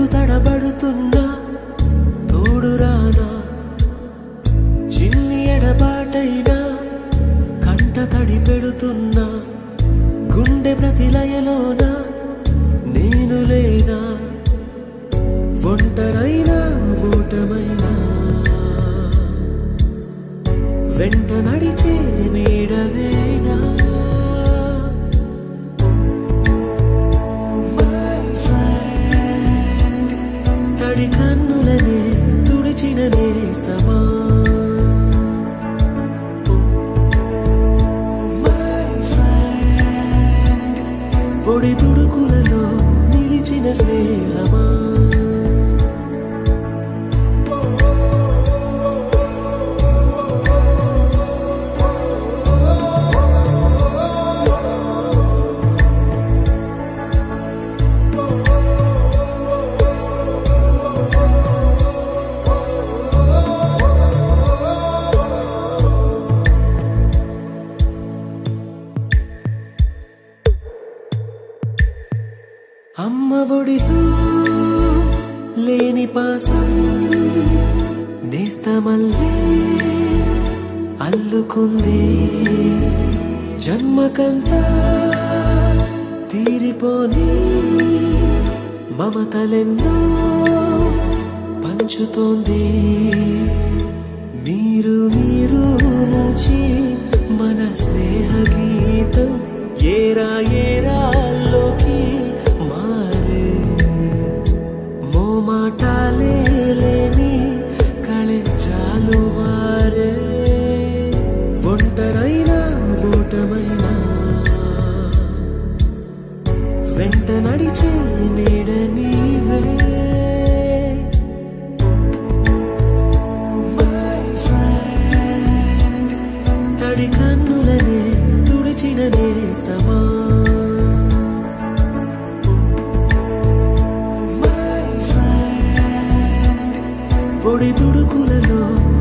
అడుగు తడబడుతున్నా తోడు రానా చిన్ని ఎడబాటైనా కంట తడి పెడుతున్నా గుండె ప్రతిలయలోన నేను లేనా ఒంటరైనా ఓటమైనా వెంట నడిచే నీడవేనా తడి కన్నులనే తుడిచిన నేస్తమా పొడి తుడుకులలో నిలిచిన స్నేహమా అమ్మ ఒడిలో లేని పాసం నేస్తమల్లే అల్లుకుంది జన్మకంతా తీరిపోని మమతలెన్నో పంచుతోంది మీరు మీరు నుంచి మన స్నేహ గీతం ఏరా ఏరాల్లోకి మాటాలే లేని కళెచ్చాలు వారే ఒంటరైనా ఓటమైనా వెంట నడిచే నీడ నీవే తడి కన్నులనే తుడిచిన నేస్తమా పొడి తుడుకులలో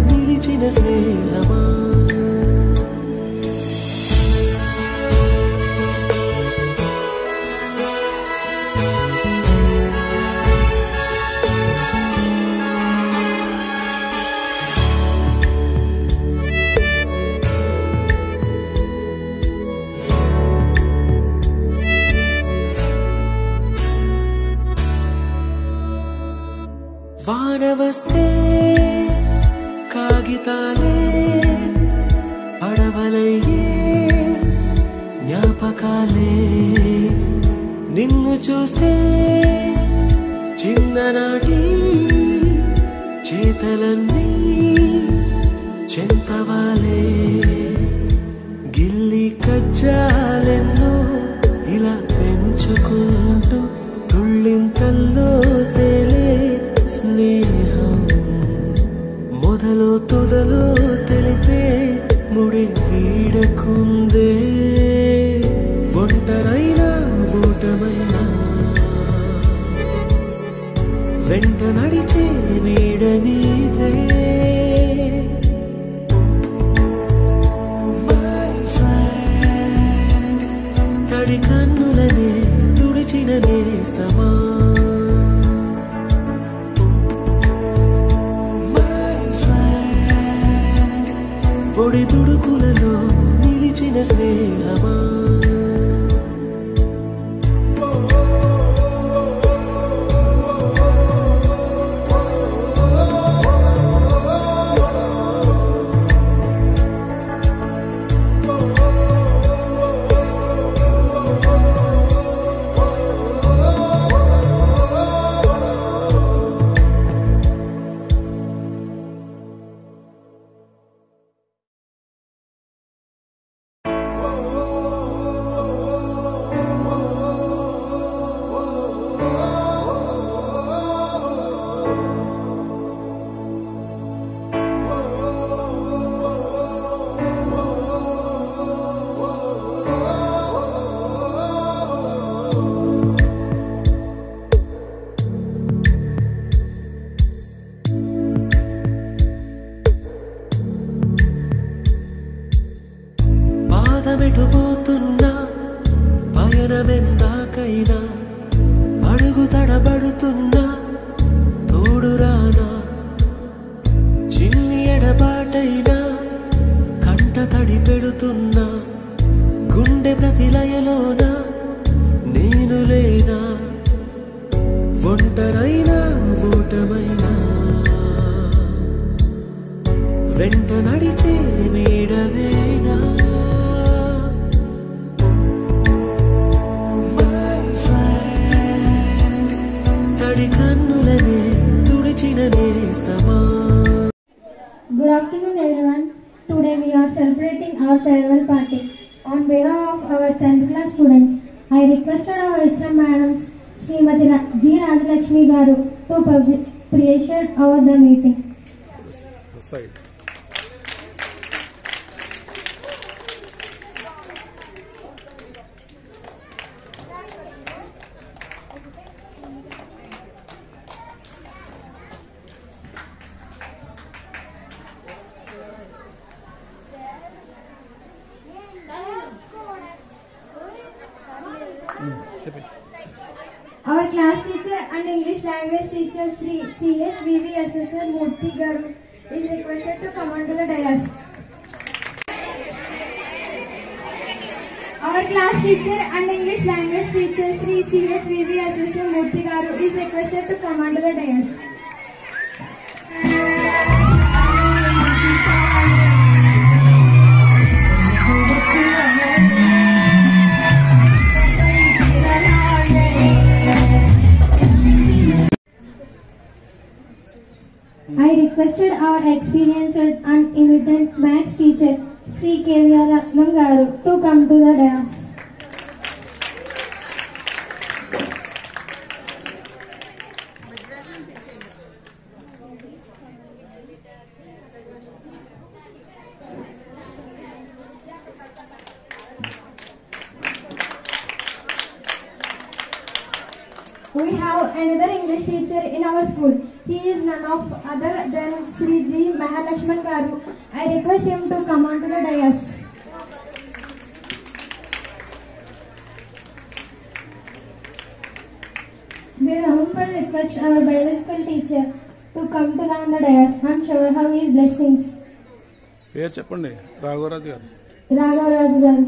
నిలిచిన స్నేహమా వాన వస్తే కాగితాలే పడవలయ్యే జ్ఞాపకాలే నిన్ను చూస్తే చిన్ననాటి చేతలన్నీ చెంతవాలే గిల్లి కజ్జాలెన్నో ఇలా పెంచుకుంటూ తుళ్ళింతల్లో తేలే స్నేహం మొదలో తొదలో తెలిపే ముడి వీడకుందే ఒంటరైనా ఓటమైనా వెంట నడిచే నీడ నీదే తడి కన్నులనే తుడిచిన నేస్తమా పొడి తుడుకులలో నిలిచిన స్నేహమా ఒంటరైనా ఓటమైనా వెంట నడిచే నీడవేనా తడి కన్నులనే తుడిచిన నేస్తమా. Good afternoon everyone. Today we are celebrating our farewell party. On behalf of our 10th class students, I requested our HM madams Srimati G. Rajalakshmi Garu to appreciate over the meeting. Our class teacher and English language teacher Sri C.H.V.V. Assessor Murthy Garu is requested to come onto the dais. Our class teacher and English language teacher Sri C.H.V.V. Assessor Murthy Garu is requested to come onto the dais. I requested our experienced and eminent maths teacher Sri K.V. Ratnam Garu to come to the dais. We have another English teacher in our school. He is none of other than Sri G. Mahalakshman Garu. I request him to come onto the dais. We humbly request our biological teacher to come to down the dais and shower her his blessings. పేరు చెప్పండి. రాఘవరాజు గారు. రాఘవరాజు గారు.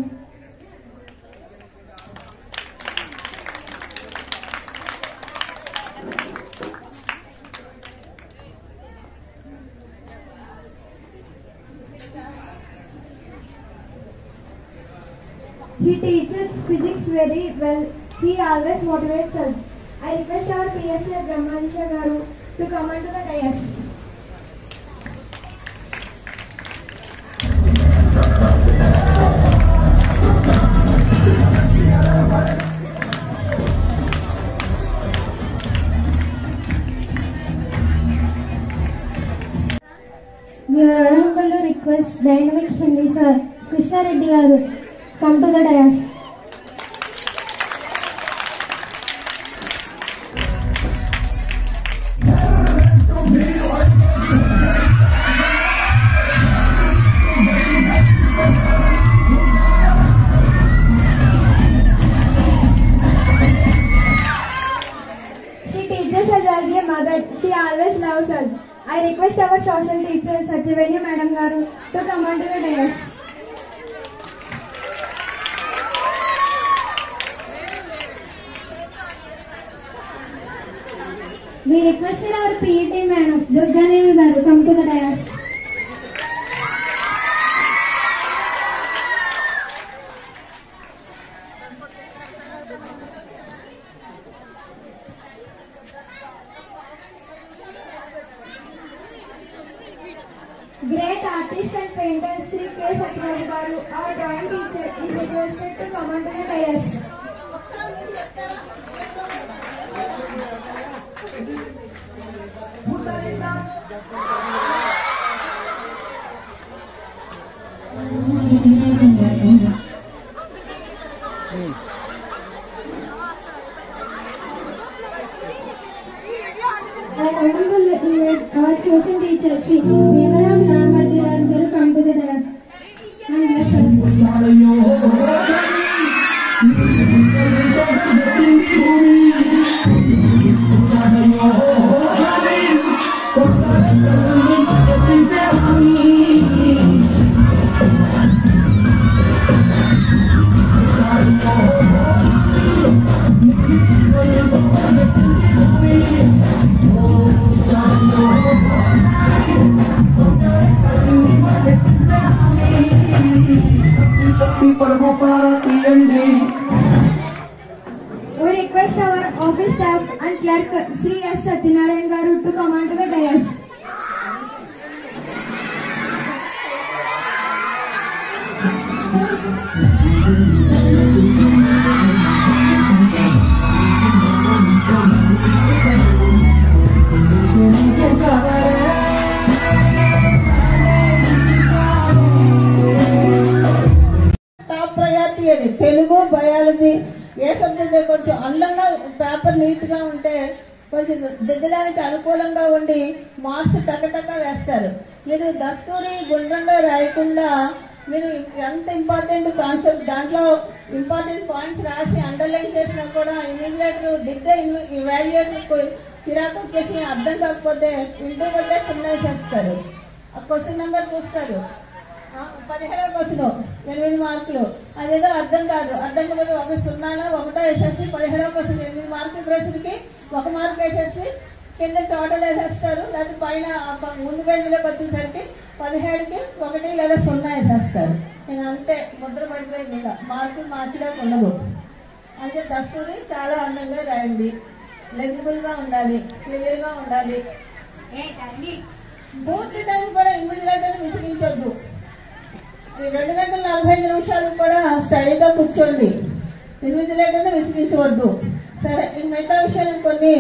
He teaches physics very well. He always motivates us. I request our PSA Brahmanisha Garu to come onto the dais. We are unable to request Dynamic Hindi Sir Krishna Reddy Garu come to the dais. She teaches us as a mother. She always loves us. I request our social teacher Satyaveni Madam Garu to come onto the dais. We requested our PET Madam Durga Devi Garu come to the dais. Great artist and painter Sri K. Satyavani Garu, our drawing teacher, is requested to come onto the dais. Our chosen teacher, Sri Devaraj Ramaraj Garu, come to the dais and bless us. Clerk Sri S. Satyanarayan Garu to come onto the dais. Top priority అది Telugu biology ఏ subject కొంచెం అందంగా paper neat గా ఉంటే కొంచెం దిద్దడానికి అనుకూలంగా ఉండి marks టకటక వేస్తారు. మీరు దస్తూరి గుండ్రంగా రాయకుండా మీరు ఎంత ఇంపార్టెంట్ కాన్సెప్ట్ దాంట్లో ఇంపార్టెంట్ పాయింట్స్ రాసి అండర్లైన్ చేసినా కూడా ఇన్విజిలేటర్ దిద్దే ఇవాల్యుయేటర్ చిరాకు వచ్చేసి అర్థం కాకపోతే ఇంటూ కొట్టే సున్నా చేస్తారు. ఆ క్వశ్చన్ నెంబర్ చూస్తారు, 17వ క్వశ్చన్ 8 మార్కులు, అదేదో అర్థం కాదు, అర్థం కాకపోతే 1 సున్నాలో 1 వేసేసి 17వ క్వశ్చన్ 8 మార్కుల ప్రశ్నకి 1 మార్క్ వేసేసి కింద టోటల్ వేసేస్తారు. లేకపోతే పైన ముందు పేజీలోకి వచ్చేసరికి 17కి 1 లేదా 0 వేసేస్తారు. నేను అంతే ముద్ర పడిపోయింది, ఇంకా మార్కులు మార్చడానికి ఉండదు. అంటే దస్తూరి చాలా అందంగా రాయండి, లెజిబుల్ గా ఉండాలి, క్లియర్ గా ఉండాలి. పూర్తి టైం కూడా ఇన్విజిలేటర్ విసిగించొద్దు. 2 గంటల 45 నిమిషాలు కూడా స్టడీగా కూర్చోండి, ఇన్విజిలేటర్ విసిగించవద్దు. సరే, ఈ మిగతా విషయాలు కొన్ని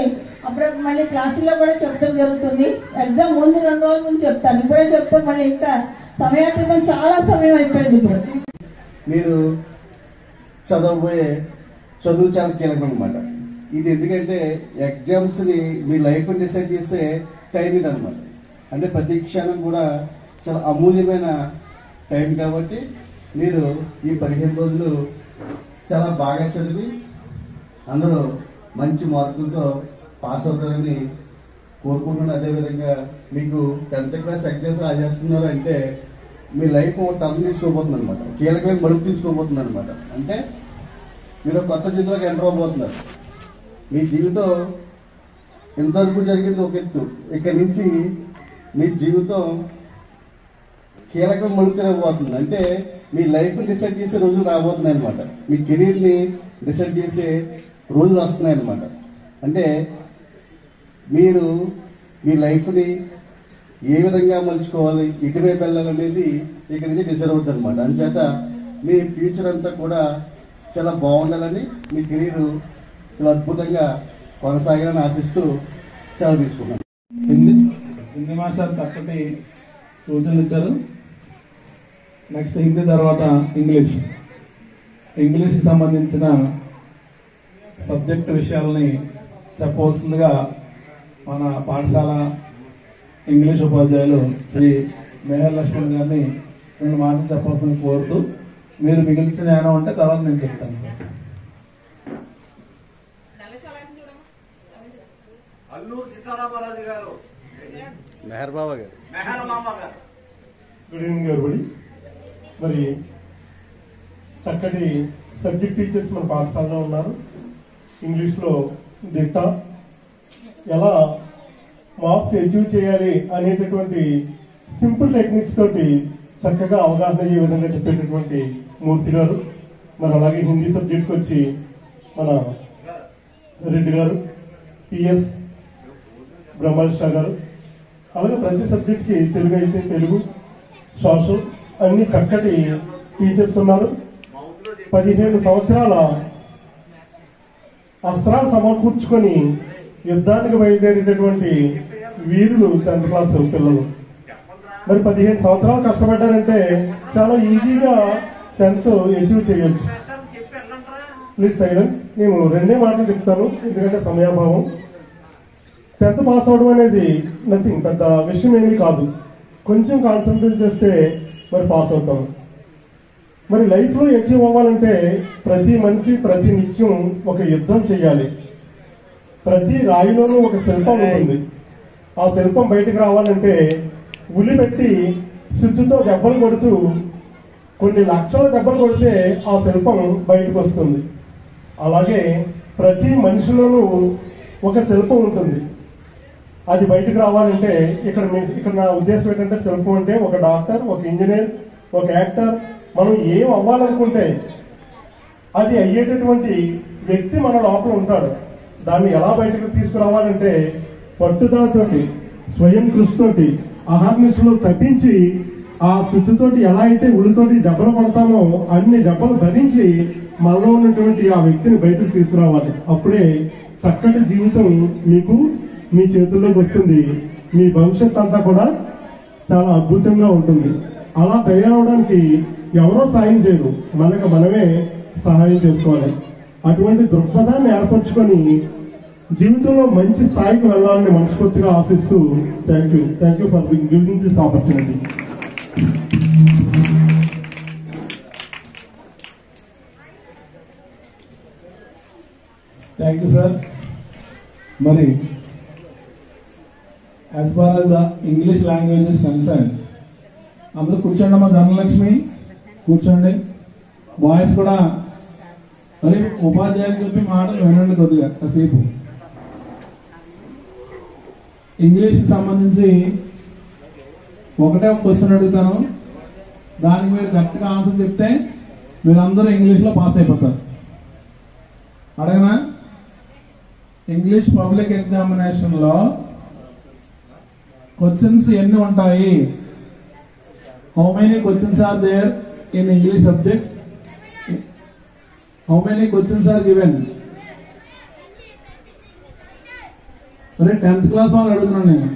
అప్పుడప్పుడు మళ్ళీ క్లాసుల్లో కూడా చెప్పడం జరుగుతుంది. ఎగ్జామ్ ముందు 2 రోజుల ముందు చెప్తాను, ఇప్పుడే చెప్తే మళ్ళీ ఇంకా సమయాతీతం చాలా సమయం అయిపోయింది. ఇప్పుడు మీరు చదవబోయే చదువు చాలా కీలకం అనమాట. ఇది ఎందుకంటే ఎగ్జామ్స్ ని మీ లైఫ్ డిసైడ్ చేసే టైం ఇది అనమాట. అంటే ప్రతి క్షణం కూడా చాలా అమూల్యమైన టైం కాబట్టి మీరు ఈ 15 రోజులు చాలా బాగా చదివి అందరూ మంచి మార్కులతో పాస్ అవుతారని కోరుకుంటున్నాను. అదేవిధంగా మీకు 10th క్లాస్ ఎగ్జామ్స్ రాజేస్తున్నారు అంటే మీ లైఫ్ టర్న్ తీసుకోబోతుంది అనమాట, కీలకమైన మలుపు తీసుకోబోతుంది అనమాట. అంటే మీరు కొత్త జీవితంలోకి ఎంటర్ అవబోతున్నారు. మీ జీవితం ఎంతవరకు జరిగింది ఒక ఎత్తు, ఇక్కడి నుంచి మీ జీవితం కీలకం మలుపు తిరగబోతుంది. అంటే మీ లైఫ్ డిసైడ్ చేసే రోజులు రాబోతున్నాయి అనమాట, మీ కెరీర్ ని డిసైడ్ చేసే రోజులు వస్తున్నాయి అనమాట. అంటే మీరు మీ లైఫ్ ని ఏ విధంగా మలుచుకోవాలి, ఇటువైపు వెళ్ళాలనేది ఇక్కడ నుంచి డిసైడ్ అవుతుంది అనమాట. అందుచేత మీ ఫ్యూచర్ అంతా కూడా చాలా బాగుండాలని, మీ కెరీర్ చాలా అద్భుతంగా కొనసాగాలని ఆశిస్తూ సెలవు తీసుకున్నాను. హిందీ మాస్టర్ చక్కటి సూచనలు ఇచ్చారు. నెక్స్ట్ హిందీ తర్వాత ఇంగ్లీష్కి సంబంధించిన సబ్జెక్ట్ విషయాలని చెప్పవలసిందిగా మన పాఠశాల ఇంగ్లీష్ ఉపాధ్యాయులు శ్రీ మేహర్ లక్ష్మణ్ గారిని 2 మాటలు చెప్పవలసింది కోరుతూ, మీరు మిగిలిన జ్ఞానం ఉంటే తర్వాత నేను చెప్తాను సార్. అల్లూరు సీతారామరాజు గారు, మెహర్ బాబా గారు, మెహర్ మామ గారు. Good evening everybody. మరి చక్కటి సబ్జెక్ట్ టీచర్స్ మన పాఠశాలలో ఉన్నారు. ఇంగ్లీష్లో దిట్ట, ఎలా మార్క్స్ అచీవ్ చేయాలి అనేటటువంటి సింపుల్ టెక్నిక్స్ తోటి చక్కగా అవగాహన అయ్యే విధంగా చెప్పేటటువంటి మూర్తి గారు. మరి అలాగే హిందీ సబ్జెక్ట్కి వచ్చి మన రెడ్డి గారు, పిఎస్ బ్రహ్మర్ష గారు. అలాగే ప్రతి సబ్జెక్ట్ కి తెలుగు అయితే తెలుగు, సోషల్ అన్ని చక్కటి టీచర్స్ ఉన్నారు. 15 సంవత్సరాల అస్త్రాలు సమకూర్చుకొని యుద్ధానికి బయలుదేరేటటువంటి వీరులు 10th క్లాస్ పిల్లలు. మరి 15 సంవత్సరాలు కష్టపడ్డారంటే చాలా ఈజీగా 10th అచీవ్ చేయొచ్చు. Please silence. నేను 2 మాటలు చెప్తాను ఎందుకంటే సమయాభావం. 10th పాస్ అవడం అనేది నథింగ్, పెద్ద విషయం ఏమీ కాదు. కొంచెం కాన్సన్ట్రేట్ చేస్తే మరి పాస్ అవుతాం. మరి లైఫ్ లో అచీవ్ అవ్వాలంటే ప్రతి మనిషి ప్రతి నిత్యం ఒక యుద్ధం చేయాలి. ప్రతి రాయిలోనూ ఒక శిల్పం ఉంటుంది. ఆ శిల్పం బయటకు రావాలంటే ఉలి పెట్టి శుద్ధితో దెబ్బలు కొడుతూ కొన్ని లక్షల దెబ్బలు కొడితే ఆ శిల్పం బయటకు వస్తుంది. అలాగే ప్రతి మనిషిలోనూ ఒక శిల్పం ఉంటుంది. అది బయటకు రావాలంటే ఇక్కడ నా ఉద్దేశం ఏంటంటే శిల్పం అంటే ఒక డాక్టర్, ఒక ఇంజనీర్, ఒక యాక్టర్, మనం ఏం అవ్వాలనుకుంటే అది అయ్యేటటువంటి వ్యక్తి మన లోపల ఉంటాడు. దాన్ని ఎలా బయటకు తీసుకురావాలంటే పట్టుదలతోటి, స్వయం కృషితోటి, అహర్నిశలో తప్పించి ఆ శుద్ధితోటి ఎలా అయితే ఉళ్ళతోటి దెబ్బలు పడతామో అన్ని దెబ్బలు భరించి మనలో ఉన్నటువంటి ఆ వ్యక్తిని బయటకు తీసుకురావాలి. అప్పుడే చక్కటి జీవితం మీకు మీ చేతుల్లోకి వస్తుంది. మీ భవిష్యత్ అంతా కూడా చాలా అద్భుతంగా ఉంటుంది. అలా తయారవడానికి ఎవరో సాయం చేయరు, మనకు మనమే సహాయం చేసుకోవాలి. అటువంటి దృక్పథాన్ని ఏర్పరచుకొని జీవితంలో మంచి స్థాయికి వెళ్ళాలని మనస్ఫూర్తిగా ఆశిస్తూ thank you for giving this opportunity. Thank you sir. మరి as far as the English language is concern, అందరూ కూర్చోండి అమ్మా. ధనలక్ష్మి కూర్చోండి. బాయ్స్ కూడా మరి ఉపాధ్యాయులు చెప్పి మాటలు వినండి కొద్దిగా కాసేపు. ఇంగ్లీష్కి సంబంధించి ఒకటే ఒక క్వశ్చన్ అడుగుతాను, దానికి మీరు కరెక్ట్గా ఆన్సర్ చెప్తే మీరందరూ ఇంగ్లీష్లో పాస్ అయిపోతారు. అడగనా? ఇంగ్లీష్ పబ్లిక్ ఎగ్జామినేషన్ లో క్వశ్చన్స్ ఎన్ని ఉంటాయి? How many questions are there in English subject? How many questions are given? అరే 10th క్లాస్ వాళ్ళు అడుగుతున్నాను నేను,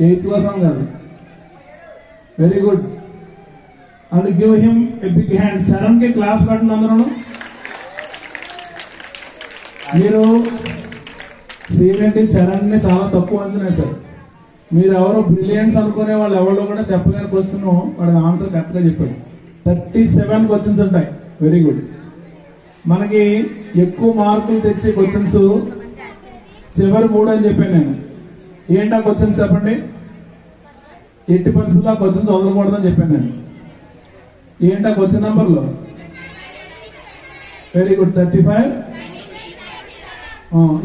8th క్లాస్ వాళ్ళు కాదు. Very good. And give him a big hand. Charan కి క్లాస్ కట్టండి అందరూ. మీరు సీనియర్టీ చరణ్ ని చాలా తక్కువ అంచనా సార్. మీరు ఎవరో బ్రిలియన్స్ అనుకునే వాళ్ళు ఎవరో కూడా చెప్పలేని క్వశ్చన్ వాడికి ఆన్సర్ కరెక్ట్ గా చెప్పాడు. 37 క్వశ్చన్స్ ఉంటాయి. Very good. మనకి ఎక్కువ మార్కులు తెచ్చే క్వశ్చన్స్ చివరి 3 అని చెప్పాను నేను. ఏంటా క్వశ్చన్స్ చెప్పండి? ఎట్టి పరిస్థితుల్లో క్వశ్చన్స్ వదలకూడదని చెప్పాను నేను. ఏంటా క్వశ్చన్ నంబర్లో? Very good. 35.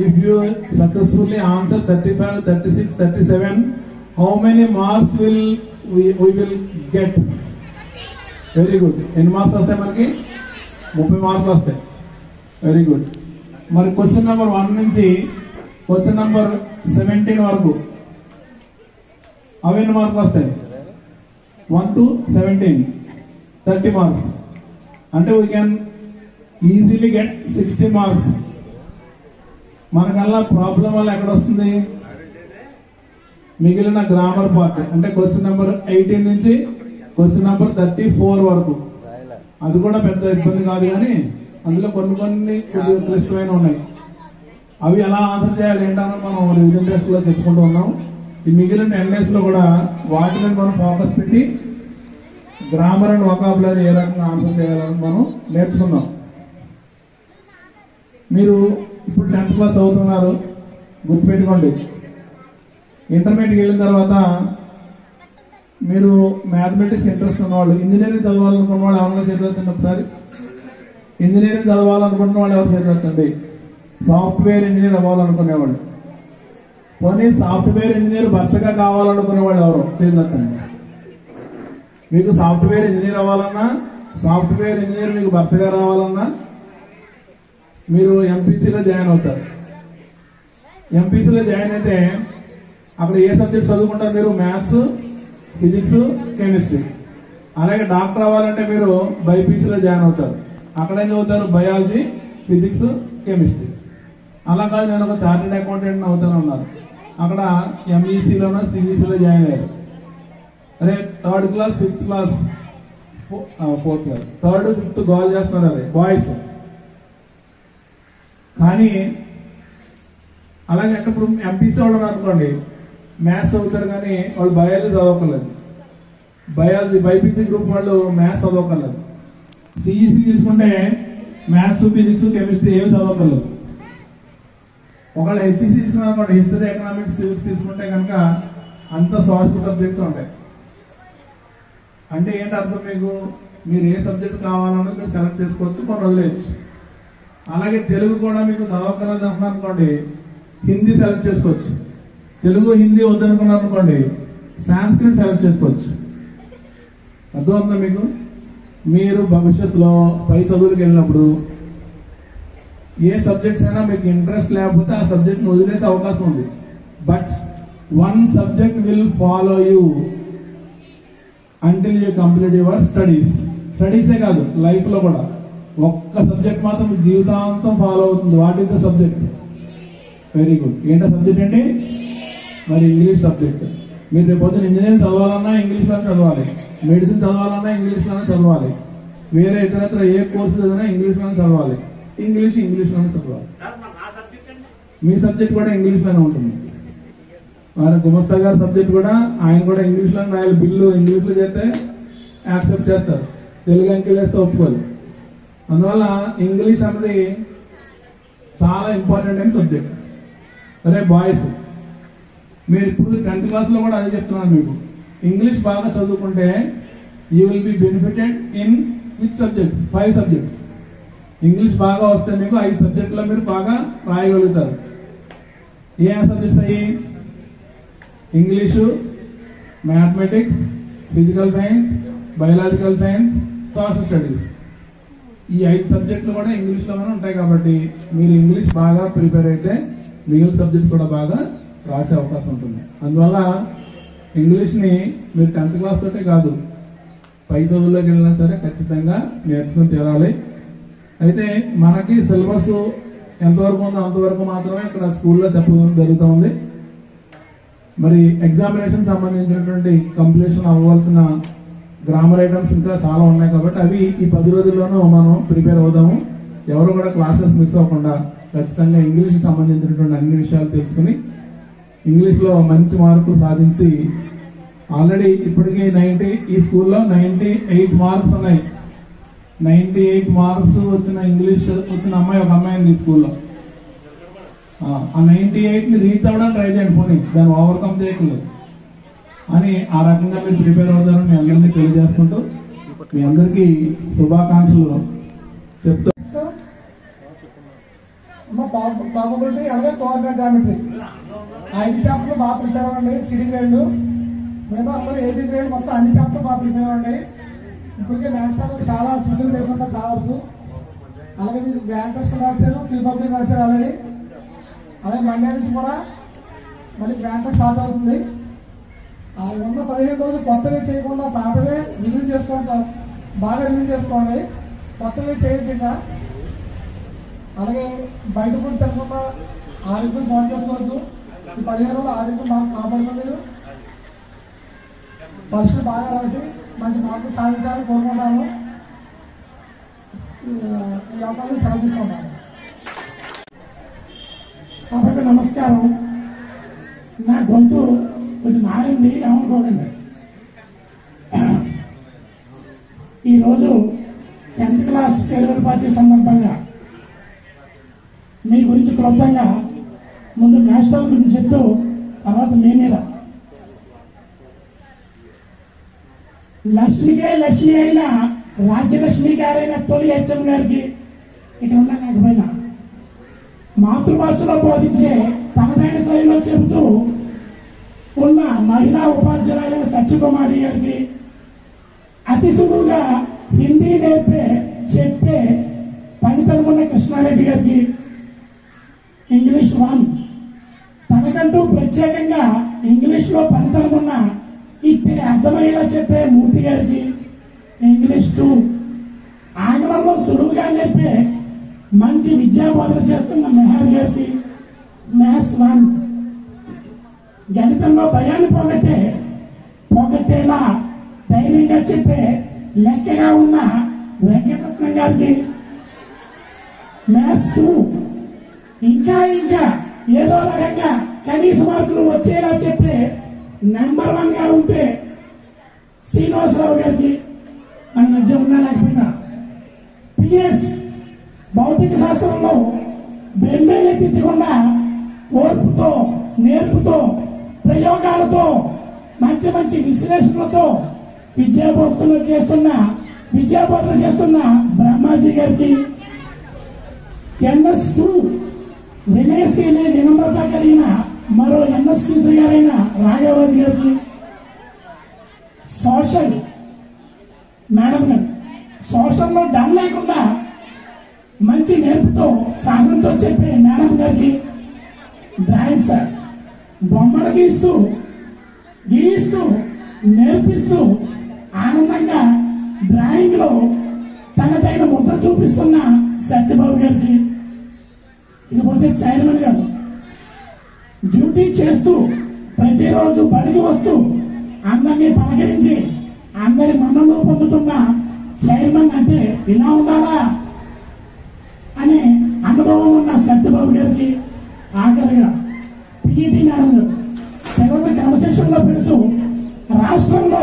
If you successfully answer 35, 36, 37, how many marks will we will get? Very good. ఎన్ని మార్క్స్ వస్తాయి మనకి? 30 మార్కులు వస్తాయి. Very good. మరి క్వశ్చన్ నెంబర్ 1 నుంచి క్వశ్చన్ నెంబర్ 17 వరకు అవి ఎన్ని మార్కులు వస్తాయి? 1 to 17, 30 మార్క్స్. అంటే we can easily get 60 marks. మనకల్లా ప్రాబ్లం వల్ల ఎక్కడ వస్తుంది? మిగిలిన గ్రామర్ పార్ట్, అంటే క్వశ్చన్ నెంబర్ 18 నుంచి క్వశ్చన్ నెంబర్ 34 వరకు. అది కూడా పెద్ద ఇబ్బంది కాదు, కానీ అందులో కొన్ని క్లిష్టమైన ఉన్నాయి. అవి ఎలా ఆన్సర్ చేయాలి ఏంటన్నా మనం రివిజన్ టెస్ట్ లో చెప్పుకుంటూ ఉన్నాం. ఈ మిగిలిన 10 days లో కూడా వాటి మీద మనం ఫోకస్ పెట్టి గ్రామర్ అండ్ వొకాబులరీ ఏ రకంగా ఆన్సర్ చేయాలని మనం నేర్చుకున్నాం. మీరు ఇప్పుడు 10th క్లాస్ అవుతున్నారు, గుర్తుపెట్టుకోండి. ఇంటర్మీడియట్కి వెళ్ళిన తర్వాత మీరు మ్యాథమెటిక్స్ ఇంట్రెస్ట్ ఉన్నవాళ్ళు, ఇంజనీరింగ్ చదవాలనుకున్న వాళ్ళు ఎవరైనా చేతులెత్తండి ఒకసారి. ఇంజనీరింగ్ చదవాలనుకున్న వాళ్ళు ఎవరు చేతులెత్తండి? Software engineer అవ్వాలనుకునేవాళ్ళు. పోనీ సాఫ్ట్వేర్ ఇంజనీర్ భర్తగా కావాలనుకునే వాళ్ళు ఎవరు చేతులెత్తండి. మీకు సాఫ్ట్వేర్ ఇంజనీర్ అవ్వాలన్నా, సాఫ్ట్వేర్ ఇంజనీర్ మీకు భర్తగా రావాలన్నా మీరు ఎంపీసీలో జాయిన్ అవుతారు. ఎంపీసీలో జాయిన్ అయితే అక్కడ ఏ సబ్జెక్ట్ చదువుకుంటారు మీరు? Maths, physics, chemistry. అలాగే డాక్టర్ అవ్వాలంటే మీరు బైపీసీలో జాయిన్ అవుతారు. అక్కడ ఏం చదువుతారు? Biology, physics, chemistry. అలా కాదు నేను ఒక చార్టెడ్ అకౌంటెంట్ అవుతాను అన్నారు, అక్కడ ఎంఈసీలోనో సిఈసీలో జాయిన్ అయ్యారు. అరే 3rd class, 5th class, 4th class, 3rd, 5th goal చేస్తున్నారు అదే బాయ్స్. కానీ అలాగే ఇప్పుడు ఎంపీసీ వాళ్ళు అనుకోండి, మ్యాథ్స్ చదువుతారు కానీ వాళ్ళు బయాలజీ చదవకలేదు. బైపీసీ గ్రూప్ వాళ్ళు మ్యాథ్స్ చదవకలేదు. సిఈసీ తీసుకుంటే మ్యాథ్స్, ఫిజిక్స్, కెమిస్ట్రీ ఏమి చదవకలేదు. ఒకవేళ హెచ్ఈసీ తీసుకున్నా అనుకోండి, హిస్టరీ, ఎకనామిక్స్, సివిక్స్ తీసుకుంటే కనుక అంత సోషల్ సబ్జెక్ట్స్ ఉంటాయి. అంటే ఏంటి అర్థం? మీకు మీరు ఏ సబ్జెక్ట్ కావాలన్నది మీరు సెలెక్ట్ చేసుకోవచ్చు, కొన్ని వదిలేయచ్చు. అలాగే తెలుగు కూడా మీకు చదవకలేదు అనుకోండి, హిందీ సెలెక్ట్ చేసుకోవచ్చు. తెలుగు, హిందీ వద్దనుకున్నారు అనుకోండి, సాంస్క్రిట్ సెలెక్ట్ చేసుకోవచ్చు. అర్థమవుతుందా మీకు? మీరు భవిష్యత్తులో పై చదువులకు వెళ్ళినప్పుడు ఏ సబ్జెక్ట్స్ అయినా మీకు ఇంట్రెస్ట్ లేకపోతే ఆ సబ్జెక్ట్ ని వదిలేసే అవకాశం ఉంది. But one subject will follow you until you complete your studies. స్టడీసే కాదు, లైఫ్ లో కూడా ఒక్క సబ్జెక్ట్ మాత్రం జీవితాంతం ఫాలో అవుతుంది. What is the subject? Very good. ఏంటో సబ్జెక్ట్ అండి? మరి ఇంగ్లీష్ సబ్జెక్ట్. మీరు రేపు పొద్దున ఇంజనీరింగ్ చదవాలన్నా ఇంగ్లీష్ లోనే చదవాలి, మెడిసిన్ చదవాలన్నా ఇంగ్లీష్ లోనే చదవాలి, వేరే ఇతరత్ర ఏ కోర్సు చదివినా ఇంగ్లీష్ లోనే చదవాలి, ఇంగ్లీష్ లోనే చదవాలి. మీ సబ్జెక్ట్ కూడా ఇంగ్లీష్ లోనే ఉంటుంది. వారి గుమస్తా గారి సబ్జెక్ట్ కూడా ఆయన కూడా ఇంగ్లీష్ లోనే రాయాలి. బిల్లు ఇంగ్లీష్ లో చేస్తే యాక్సెప్ట్ చేస్తారు, తెలుగు అంకెలు వేస్తే ఒప్పుకోదు. అందువల్ల ఇంగ్లీష్ అన్నది చాలా ఇంపార్టెంట్ అయిన సబ్జెక్ట్. అరే బాయ్స్, మీరు ఇప్పుడు 10th క్లాస్ లో కూడా అదే చెప్తున్నాను మీకు. ఇంగ్లీష్ బాగా చదువుకుంటే you will be benefited in which subjects? 5 subjects. English బాగా వస్తే మీకు 5 సబ్జెక్టులో మీరు బాగా రాయగలుగుతారు. ఏ సబ్జెక్ట్స్ అయ్యి? English, mathematics, physical science, biological science, social studies. ఈ 5 సబ్జెక్టులు కూడా ఇంగ్లీష్ లోనే ఉంటాయి. కాబట్టి మీరు ఇంగ్లీష్ బాగా ప్రిపేర్ అయితే మిగిలిన సబ్జెక్ట్స్ కూడా బాగా రాసే అవకాశం ఉంటుంది. అందువల్ల ఇంగ్లీష్ ని మీరు 10th క్లాస్ తోటే కాదు, పై చదువుల్లోకి వెళ్ళినా సరే ఖచ్చితంగా నేర్చుకుని తీరాలి. అయితే మనకి సిలబస్ ఎంతవరకు ఉందో అంతవరకు మాత్రమే ఇక్కడ స్కూల్లో చెప్పడం జరుగుతూ ఉంది. మరి ఎగ్జామినేషన్ సంబంధించినటువంటి కంప్లీషన్ అవ్వాల్సిన గ్రామర్ ఐటమ్స్ ఇంకా చాలా ఉన్నాయి. కాబట్టి అవి ఈ 10 రోజుల్లోనూ మనం ప్రిపేర్ అవుదాము. ఎవరు కూడా క్లాసెస్ మిస్ అవ్వకుండా ఖచ్చితంగా ఇంగ్లీష్ కి సంబంధించినటువంటి అన్ని విషయాలు తెలుసుకుని ఇంగ్లీష్ లో మంచి మార్కులు సాధించి, ఆల్రెడీ ఇప్పటికీ ఈ స్కూల్లో 98 మార్క్స్ ఉన్నాయి. 98 మార్క్స్ వచ్చిన ఇంగ్లీష్ వచ్చిన అమ్మాయి ఒక అమ్మాయి ఉంది ఈ స్కూల్లో. ఆ 98 ని రీచ్ అవ్వడానికి ట్రై చేయండి, పోనీ దాన్ని ఓవర్కమ్ చేయట్లేదు అని ఆ రకంగా మీరు ప్రిపేర్ అవుతారని మీ అందరినీ తెలియజేసుకుంటూ మీ అందరికీ శుభాకాంక్షలు చెప్తూ ప్రాబబిలిటీ అలాగే కోఆర్డినేట్ జామెట్రీ 5 చాప్టర్లు బాగా ప్రిపేర్ అవ్వండి. సిటీ గ్రేడ్ మిగతా అందరూ 80 గ్రేడ్ మొత్తం అన్ని చాప్టర్లు బాగా ప్రిపేర్ అవ్వండి. ఇప్పటికే మ్యాథ్స్ చాలా స్మృతులు చేసుకుంటారు చాలా వరకు. అలాగే మీరు గ్రాండ్ టెస్ట్ రాశారు, ప్రీ పబ్లిక్ రాశారు ఆల్రెడీ. అలాగే మండే నుంచి కూడా మళ్ళీ గ్రాండ్ టెస్ట్ స్టార్ట్ అవుతుంది. ఆ ఉన్న 15 రోజులు కొత్తవి చేయకుండా పాతవే రివ్యూ చేసుకోండి, బాగా రివ్యూ చేసుకోండి, కొత్తవి చేయొద్దు ఇంకా. అలాగే బయట కూడా తినకుండా ఆరోగ్యం ఫోన్ చేసుకోవద్దు. ఈ 15 రోజులు ఆరోగ్యం బాగా కాపాడుకోలేదు. పరీక్షలు బాగా రాసి మంచి మార్కులు సాధించాలని కోరుకుంటాను. ఈ అవకాశం సెలవు తీసుకుంటాను. సభకు నమస్కారం. నా గొంతు కొంచెం మారింది, ఏమనుకోకండి. ఈరోజు 10th క్లాస్ ఫేర్వెల్ పార్టీ సందర్భంగా మీ గురించి క్లుప్తంగా ముందు నేషనల్ గురించి చెప్తూ తర్వాత మీ మీద. లక్ష్మికే లక్ష్మి అయిన రాజ్యలక్ష్మి గారైన తొలి హెచ్ఎం గారికి ఇక్కడ ఉన్నా కాకపోయినా మాతృభాషలో బోధించే తనదైన శైలిలో చెబుతూ ఉన్న మహిళా ఉపాధ్యాయులైన సత్యకుమారి గారికి, అతి సులువుగా హిందీ చెప్పే పనితనమున్న కృష్ణారెడ్డి గారికి, ఇంగ్లీష్ 1 తనకంటూ ప్రత్యేకంగా ఇంగ్లీష్ లో పనితనమున్న ఇప్పుడే అర్థమయ్యేలా చెప్పే మూర్తి గారికి, ఇంగ్లీష్ 2 ఆంగ్లంలో సులువుగా నేర్పే మంచి విద్యాబోధన చేస్తున్న మెహర్ గారికి, మ్యాథ్స్ 1 గణితంలో భయాన్ని పోగొట్టేలా ధైర్యంగా చెప్పే లెక్కగా ఉన్న వెంకటరత్నం గారికి, మ్యాథ్స్ 2 ఇంకా ఏదో రకంగా కనీస మార్కులు వచ్చేలా చెప్పే నెంబర్ 1 గా ఉంటే శ్రీనివాసరావు గారికి, మన మధ్య ఉన్నా లేకపోయినా, పిఎస్ భౌతిక శాస్త్రంలో బెంబేలెత్తించకుండా ఓర్పుతో, నేర్పుతో, ప్రయోగాలతో, మంచి మంచి విశ్లేషణలతో విద్యాబోధన చేస్తున్న బ్రహ్మాజీ గారికి, ఎన్ఎస్ 2 వినయశీలి వినమ్రత కలిగిన మరో ఎన్ఎస్ టీచర్ గారైన రాఘవరాజు గారికి, సోషల్ మేడం గారు సోషల్లో డన్ లేకుండా మంచి నేర్పుతో సాధనతో చెప్పే మేడం గారికి, డ్రాయింగ్ సార్ బొమ్మలు గీస్తూ నేర్పిస్తూ ఆనందంగా డ్రాయింగ్ లో తనదైన ముద్ర చూపిస్తున్న సత్యబాబు గారికి, ఇకపోతే చైర్మన్ గారు డ్యూటీ చేస్తూ ప్రతిరోజు బడికి వస్తూ అందరినీ పలకరించి అందరి మన్ననలు పొందుతున్న చైర్మన్ అంటే ఇలా ఉండాలా అనే అనుభవం ఉన్న సత్యబాబు గారికి, ఆఖరిగా పిఈటి మేడం గారు పిల్లల్ని క్రమశిక్షణలో పెడుతూ రాష్ట్రంలో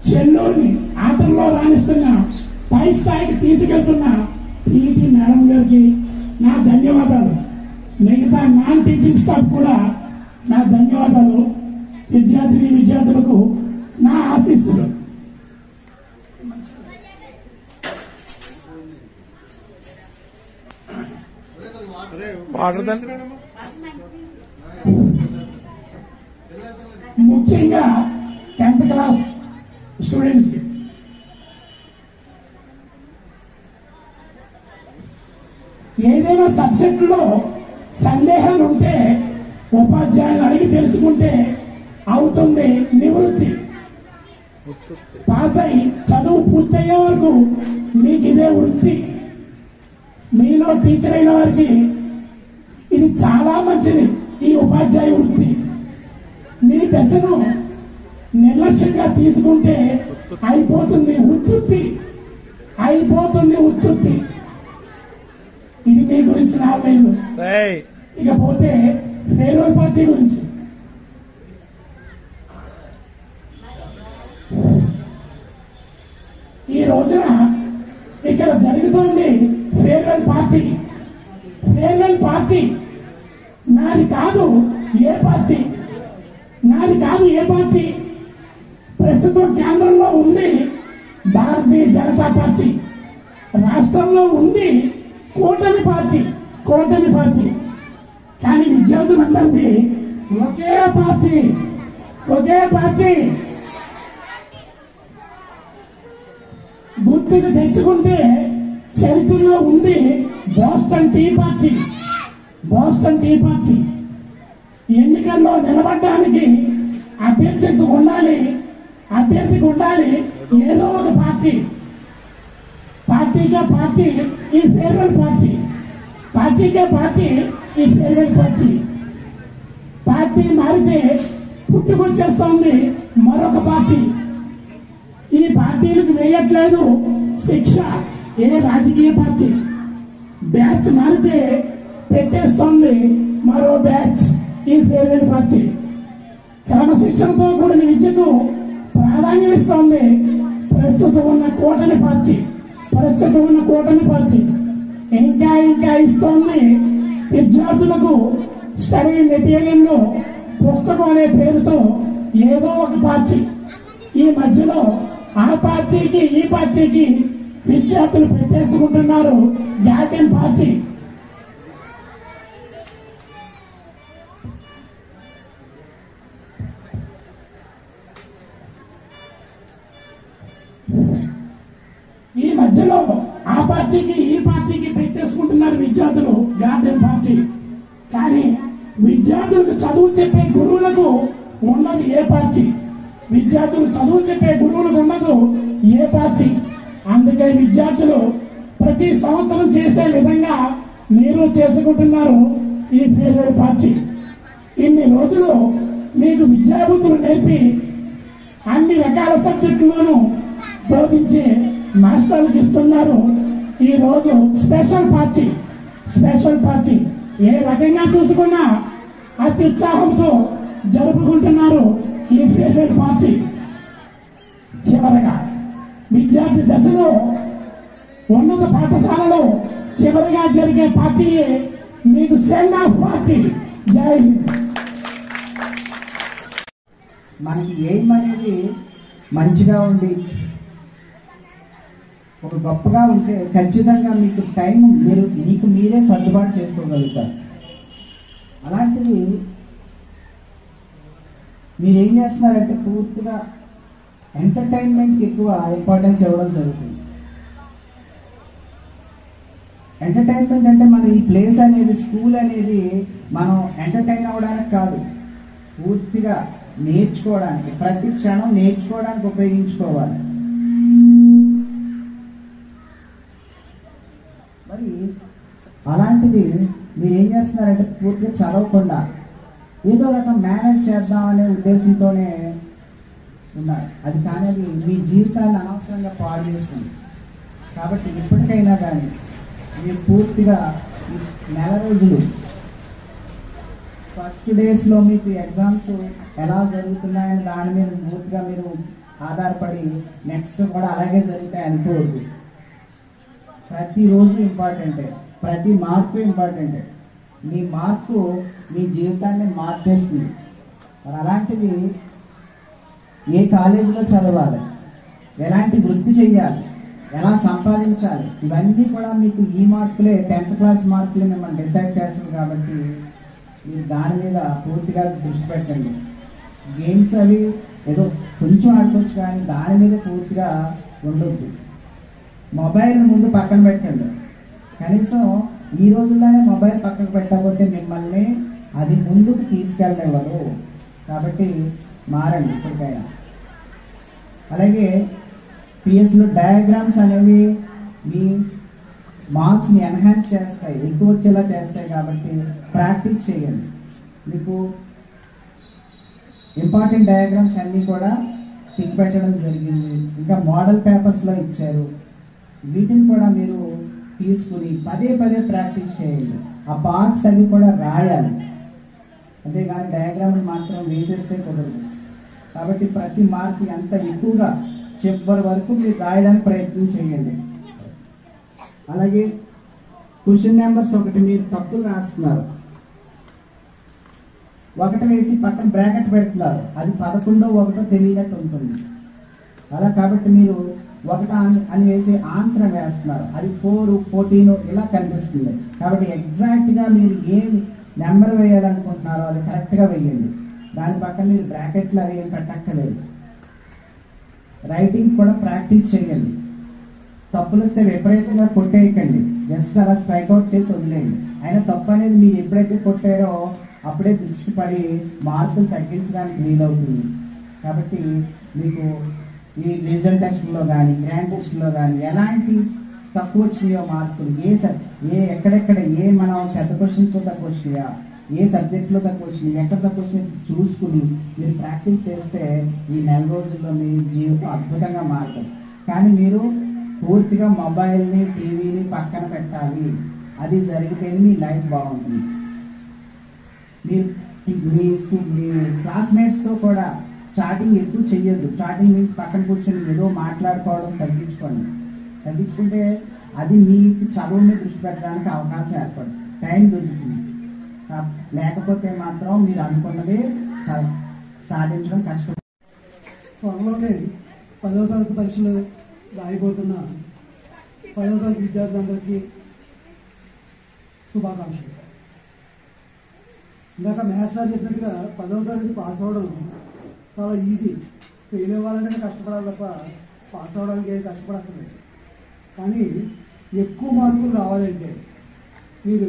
చెల్లూరిని ఆటల్లో రాణిస్తున్న పై స్థాయికి తీసుకెళ్తున్న పిఈటి మేడం గారికి నా ధన్యవాదాలు. మిగతా నాన్ టీచింగ్ స్టాఫ్ కూడా నా ధన్యవాదాలు. విద్యార్థులకు నా ఆశీస్సులు. ముఖ్యంగా 10th క్లాస్ స్టూడెంట్స్ కి ఏదైనా సబ్జెక్టులో సందేహాలు ఉంటే ఉపాధ్యాయులు అడిగి తెలుసుకుంటే అవుతుంది నివృత్తి. పాస్ అయి చదువు పూర్తయ్యే వరకు మీకు ఇదే వృత్తి. మీలో టీచర్ అయిన వారికి ఇది చాలా మంచిది. ఈ ఉపాధ్యాయ వృత్తి మీ దశను నిర్లక్ష్యంగా తీసుకుంటే అయిపోతుంది ఉత్పత్తి. ఇది మీ గురించి నా లేదు. ఇకపోతే ఫేర్వెల్ పార్టీ గురించి ఈ రోజున ఇక్కడ జరుగుతోంది ఫేర్వెల్ పార్టీ. నాది కాదు ఏ పార్టీ ప్రస్తుతం కేంద్రంలో ఉంది భారతీయ జనతా పార్టీ, రాష్ట్రంలో ఉంది కూటమి పార్టీ. కానీ విద్యార్థులందరికీ ఒకే పార్టీ గుర్తుకు తెచ్చుకుంటే చరిత్రలో ఉంది బోస్టన్ టీ పార్టీ. ఎన్నికల్లో నిలబడడానికి అభ్యర్థికి ఉండాలి ఏదో ఒక పార్టీగా పార్టీ ఈ ఫేర్వెల్ పార్టీ మారితే పుట్టుకొచ్చేస్తోంది మరొక పార్టీ. ఈ పార్టీలకు వేయట్లేదు శిక్ష ఏ రాజకీయ పార్టీ. బ్యాచ్ మారితే పెట్టేస్తోంది మరో బ్యాచ్ ఈ ఫేర్వెల్ పార్టీ. క్రమశిక్షణతో కూడిన విద్యకు ప్రాధాన్యం ఇస్తోంది ప్రస్తుతం ఉన్న కూటమి పార్టీ. ఇంకా ఇస్తోంది విద్యార్థులకు స్టడీ మెటీరియల్ పుస్తకం అనే పేరుతో ఏదో ఒక పార్టీ. ఈ మధ్యలో ఆ పార్టీకి ఈ పార్టీకి విద్యార్థులు పెట్టేసుకుంటున్నారు జాతీయ పార్టీ. ఈ మధ్యలో ఆ పార్టీకి ఈ పార్టీకి పెట్టేసుకుంటున్నారు విద్యార్థులు గార్డెన్ పార్టీ. కానీ విద్యార్థులకు చదువు చెప్పే గురువులకు ఉన్నది ఏ పార్టీ? అందుకే విద్యార్థులు ప్రతి సంవత్సరం చేసే విధంగా మీరు చేసుకుంటున్నారు ఈ ఫేర్వెల్ పార్టీ. ఇన్ని రోజులు మీకు విద్యాబుద్ధులు నేర్పి అన్ని రకాల సబ్జెక్టులను బోధించి మాస్టర్లకు ఇస్తున్నారు. ఈ రోజు స్పెషల్ పార్టీ ఏ రకంగా చూసుకున్నా అత్యుత్సాహంతో జరుపుకుంటున్నారు ఈ ఫేర్వెల్ పార్టీ. చివరగా విద్యార్థి దశలో ఉన్నత పాఠశాలలో చివరిగా జరిగే పార్టీయే మీకు సెండ్ ఆఫ్ పార్టీ. జై హింద్. మనకి ఏం అనేది మంచిగా ఉండి ఒక గొప్పగా ఉంటే ఖచ్చితంగా మీకు టైం మీకు మీరే సర్దుబాటు చేసుకోగలుగుతారు. అలాంటిది మీరేం చేస్తున్నారంటే పూర్తిగా ఎంటర్టైన్మెంట్కి ఎక్కువ ఇంపార్టెన్స్ ఇవ్వడం జరుగుతుంది. ఎంటర్టైన్మెంట్ అంటే మన ఈ ప్లేస్ అనేది, స్కూల్ అనేది మనం ఎంటర్టైన్ అవ్వడానికి కాదు, పూర్తిగా నేర్చుకోవడానికి, ప్రతి క్షణం నేర్చుకోవడానికి ఉపయోగించుకోవాలి. మరి అలాంటిది మీరు ఏం చేస్తున్నారంటే పూర్తిగా చదవకుండా ఏదో రకం మేనేజ్ చేద్దాం అనే ఉద్దేశంతోనే ఉన్నారు. అది కానీ అది మీ జీవితాన్ని అనవసరంగా పాడు చేస్తుంది. కాబట్టి ఇప్పటికైనా కానీ మీరు పూర్తిగా నెల రోజులు ఫస్ట్ డేస్లో మీకు ఎగ్జామ్స్ ఎలా జరుగుతున్నాయని దాని మీద పూర్తిగా మీరు ఆధారపడి నెక్స్ట్ కూడా అలాగే జరుగుతాయి అనుకోవద్దు. ప్రతిరోజు ఇంపార్టెంటే, ప్రతి మార్పు ఇంపార్టెంటే. మీ మార్పు మీ జీవితాన్ని మార్చేస్తుంది. మరి అలాంటిది ఏ కాలేజీలో చదవాలి, ఎలాంటి వృత్తి చేయాలి, ఎలా సంపాదించాలి, ఇవన్నీ కూడా మీకు ఈ మార్కులే, 10th క్లాస్ మార్కులే మిమ్మల్ని డిసైడ్ చేస్తుంది. కాబట్టి మీరు దాని మీద పూర్తిగా దృష్టి పెట్టండి. గేమ్స్ అవి ఏదో కొంచెం ఆడుకోవచ్చు కానీ దాని మీద పూర్తిగా ఉండొద్దు. మొబైల్ ముందు పక్కన పెట్టండి. కనీసం ఈ రోజుల్లోనే మొబైల్ పక్కన పెట్టకపోతే మిమ్మల్ని అది ముందుకు తీసుకెళ్ళనివ్వరు. కాబట్టి మారండి ఇప్పటికైనా. అలాగే పిఎస్లో డయాగ్రామ్స్ అనేవి మీ మార్క్స్ని ఎన్హాన్స్ చేస్తాయి, ఎక్కువ వచ్చేలా చేస్తాయి. కాబట్టి ప్రాక్టీస్ చేయండి. మీకు ఇంపార్టెంట్ డయాగ్రామ్స్ అన్నీ కూడా టిక్ పెట్టడం జరిగింది. ఇంకా మోడల్ పేపర్స్లో ఇచ్చారు, వీటిని కూడా మీరు తీసుకుని పదే పదే ప్రాక్టీస్ చేయండి. ఆ పార్ట్స్ అవి కూడా రాయాలి, అంతేగాని డయాగ్రామ్ని మాత్రం వేసేస్తే కుదరదు. కాబట్టి ప్రతి మార్క్ ఎంత ఎక్కువగా చివరి వరకు మీరు రాయడానికి ప్రయత్నం చేయండి. అలాగే క్వశ్చన్ నెంబర్స్ ఒకటి మీరు తప్పులు రాస్తున్నారు, ఒకటి వేసి పక్కన బ్రాకెట్ పెడుతున్నారు, అది 11 1 తెలియనట్టు ఉంటుంది. అలా కాబట్టి మీరు ఒకటి అని వేసి ఆన్సర్ వేస్తున్నారు, అది 4 14 ఇలా కనిపిస్తుంది. కాబట్టి ఎగ్జాక్ట్గా మీరు ఏ నెంబర్ వేయాలనుకుంటున్నారో అది కరెక్ట్గా వేయండి. దాని పక్కన మీరు బ్రాకెట్లు అవి ఏం పెట్టక్కర్లేదు. రైటింగ్ కూడా ప్రాక్టీస్ చేయండి. తప్పులు వస్తే విపరీతంగా కొట్టేయకండి, జస్ట్ అలా స్ట్రైక్అవుట్ చేసి వదిలేయండి. అయినా తప్పు అనేది మీరు ఎప్పుడైతే కొట్టారో అప్పుడే దృష్టి పడి మార్కులు తగ్గించడానికి వీలవుతుంది. కాబట్టి మీకు ఈ రిజల్ట్ టెస్ట్లో కానీ గ్రాండ్ టెస్ట్లో కానీ ఎలాంటి తక్కువ వచ్చినాయో మార్కులు, ఎక్కడెక్కడ మనం పెద్ద క్వశ్చన్స్ తక్కువ వచ్చినాయా, ఏ సబ్జెక్ట్లో తక్కువ వచ్చినాయి, ఎక్కడ తక్కువ వచ్చినాయి చూసుకుని మీరు ప్రాక్టీస్ చేస్తే ఈ నెల రోజుల్లో మీ జీవితం అద్భుతంగా మారుతుంది. కానీ మీరు పూర్తిగా మొబైల్ని టీవీని పక్కన పెట్టాలి. అది జరిగితేనే మీ లైఫ్ బాగుంటుంది. మీ క్లాస్మేట్స్తో కూడా చాటింగ్ ఎక్కువ చెయ్యొద్దు. చాటింగ్ మీన్స్ పక్కన కూర్చొని ఏదో మాట్లాడుకోవడం తగ్గించుకుంటే అది మీకు చదువు మీద దృష్టి పెట్టడానికి అవకాశం ఏర్పడుతుంది, టైం దొరుకుతుంది. లేకపోతే మాత్రం మీరు అనుకున్నది సాధించడం కష్టం. త్వరలోనే 10వ తరగతి పరీక్షలు రాయబోతున్న 10వ తరగతి విద్యార్థులందరికీ శుభాకాంక్షలు. ఇందాక మ్యాథ్స్ సార్ చెప్పినట్టుగా 10వ తరగతి పాస్ అవ్వడం చాలా ఈజీ. ఫెయిల్ అవ్వాలంటే కష్టపడాలి తప్ప పాస్ అవ్వడానికి ఏం కష్టపడక్కర్లేదు. కానీ ఎక్కువ మార్కులు రావాలంటే మీరు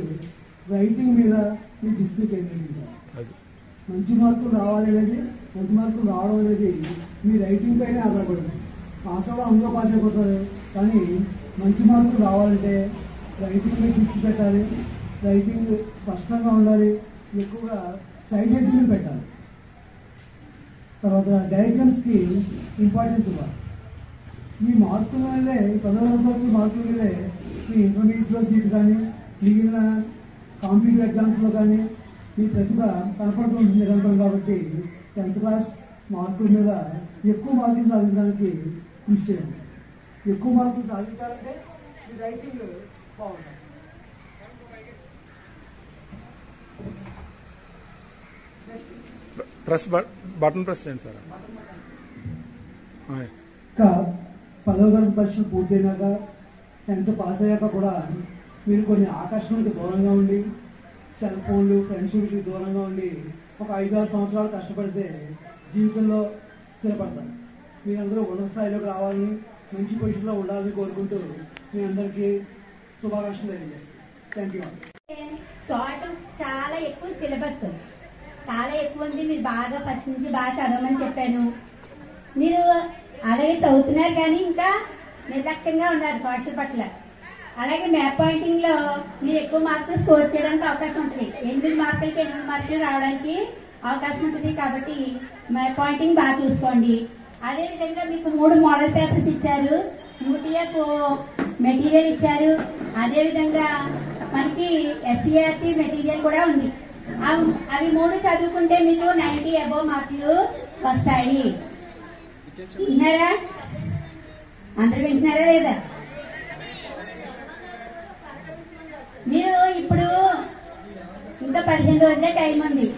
రైటింగ్ మీద మీ దృష్టి కేంద్రీకరించాలి. మంచి మార్కులు రావడం అనేది మీ రైటింగ్ పైనే ఆధారపడింది. పాస్ అవ్వడం అందులో పాస్ అయిపోతారు, కానీ మంచి మార్కులు రావాలంటే రైటింగ్ మీద దృష్టి పెట్టాలి. రైటింగ్ స్పష్టంగా ఉండాలి, ఎక్కువగా సైడ్ హెడ్డింగ్ పెట్టాలి. తర్వాత డయాగ్రామ్స్కి ఇంపార్టెన్స్ ఇవ్వాలి. ఈ మార్కుల వల్లే 10వ తరగతి మార్కుల వల్లే మీ ఇంటర్మీడియట్లో సీట్ కానీ మిగిలిన కాంపిటేటివ్ ఎగ్జామ్స్లో కానీ మీ ప్రతిభ కనపడుతూ ఉంటుంది నిరంతరం. కాబట్టి 10th క్లాస్ మార్కుల మీద ఎక్కువ మార్కులు సాధించడానికి కృషి చేయండి. ఎక్కువ మార్కులు సాధించాలంటే మీ రైటింగ్ బాగుంటుంది. బటన్ ప్రెస్ చేయండి సార్. ఇంకా 10వ తరగతి పరీక్షలు పూర్తయినాక 10th పాస్ అయ్యాక కూడా మీరు కొన్ని ఆకర్షణలకు దూరంగా ఉండి, సెల్ ఫోన్లు, ఫ్రెండ్షిప్కి దూరంగా ఉండి ఒక 5-6 సంవత్సరాలు కష్టపడితే జీవితంలో స్థిరపడతారు. మీరందరూ ఉన్నత స్థాయిలోకి రావాలని, మంచి పొజిషన్లో ఉండాలని కోరుకుంటూ మీ అందరికీ శుభాకాంక్షలు తెలియజేస్తాను. Thank you. షార్ట్ చాలా ఎక్కువ సిలబస్ చాలా ఎక్కువ ఉంది. మీరు బాగా ఫస్ట్ నుంచి బాగా చదవమని చెప్పాను. మీరు అలాగే చదువుతున్నారు కానీ ఇంకా నిర్లక్ష్యంగా ఉన్నారు సోషల్ పట్ల. అలాగే మ్యాప్ పాయింటింగ్ లో మీరు ఎక్కువ మార్కులు స్కోర్ చేయడానికి అవకాశం ఉంటుంది. 8 మార్కులకి 8 మార్కులు రావడానికి అవకాశం ఉంటుంది. కాబట్టి మ్యాప్ పాయింటింగ్ బాగా చూసుకోండి. అదే విధంగా మీకు 3 మోడల్ పేపర్స్ ఇచ్చారు, UTF మెటీరియల్ ఇచ్చారు. అదే విధంగా మనకి SCRT మెటీరియల్ కూడా ఉంది. అవి 3 చదువుకుంటే మీకు 90 అబోవ్ మార్కులు వస్తాయి. విన్నారా? అందరు వింటున్నారా లేదా? మీరు ఇప్పుడు ఇంకా 15 రోజులే టైం ఉంది.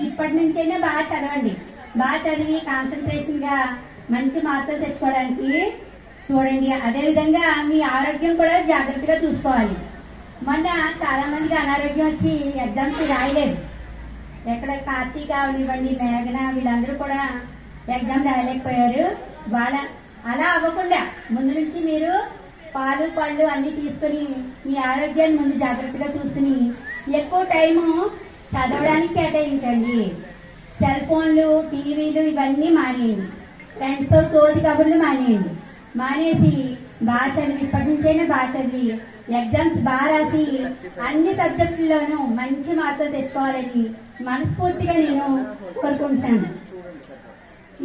ఇప్పటి నుంచైనా బాగా చదవండి. బాగా చదివి కాన్సన్ట్రేషన్ గా మంచి మార్కులు తెచ్చుకోవడానికి చూడండి. అదే విధంగా మీ ఆరోగ్యం కూడా జాగ్రత్తగా చూసుకోవాలి. మొన్న చాలా మందికి అనారోగ్యం వచ్చి ఎగ్జామ్స్ రాయలేదు. ఎక్కడ కార్తీక అవనివ్వండి, మేఘన వీళ్ళందరూ కూడా ఎగ్జామ్ రాయలేకపోయారు. అలా అవ్వకుండా ముందు నుంచి మీరు పాలు పళ్ళు అన్ని తీసుకుని మీ ఆరోగ్యాన్ని ముందు జాగ్రత్తగా చూసుకుని ఎక్కువ టైము చదవడానికి కేటాయించండి. సెల్ ఫోన్లు, టీవీలు ఇవన్నీ మానేయండి. ఫ్రెండ్స్ తో సోది కబుర్లు మానేయండి. మానేసి బాగా చదివి ఇప్పటి నుంచైనా బాగా చదివి ఎగ్జామ్స్ బాగా రాసి అన్ని సబ్జెక్టుల్లోనూ మంచి మార్కులు తెచ్చుకోవాలని మనస్ఫూర్తిగా నేను కోరుకుంటున్నాను.